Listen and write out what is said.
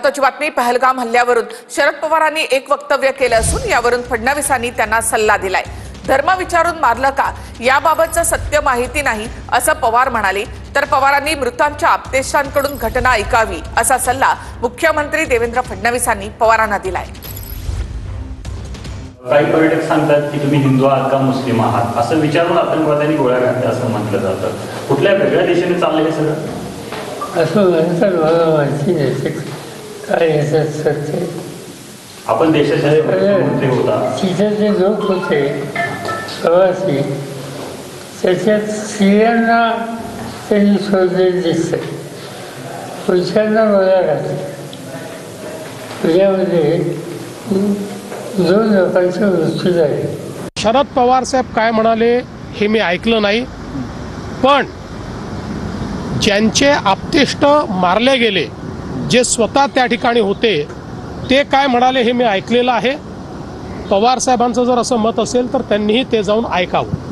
महत्त्वाची बातमी, पहलगाम हल्ल्यावरून शरद पवारांनी एक वक्तव्य केलं असून यावरून फडणवीसांनी त्यांना सल्ला दिलाय। धर्म विचारून मारलं का याबाबतचं सत्य माहिती नाही असं पवार म्हणाले। तर पवारांनी मृतांच्या आप्तेष्टांकडून घटना ऐकावी असा सल्ला मुख्यमंत्री देवेंद्र फडणवीसांनी पवारांना दिलाय। काही पर्यटक सांगतात की तुम्ही हिंदू आहात का मुस्लिम आहात असं विचारून आतंकवाद्यांनी गोळ्या घातल्या असं म्हटलं जातं। कुठल्या वेगळ्या दिशेने चाललंय हे सगळं असं म्हणतात, मला माहिती नाही काय याचं सत्य। आपण देशाचे मुख्यमंत्री होता, तिथे जे लोक होते प्रवासी, त्याच्यात स्त्रियांना त्यांनी शोधलेले दिसते, पुरुषांना गोळ्या घातल्या। तुझ्यामध्ये 2 लोकांचा मृत्यू झाले। शरद पवार साहेब काय म्हणाले हे मी ऐकलं नाही, पण ज्यांचे आप्तेष्ट मारले गेले, जे स्वतः त्या ठिकाणी होते, ते काय म्हणाले हे मी ऐकलेलं आहे। पवार साहेबांचं जर असं मत असेल तर त्यांनीही ते जाऊन ऐकावं।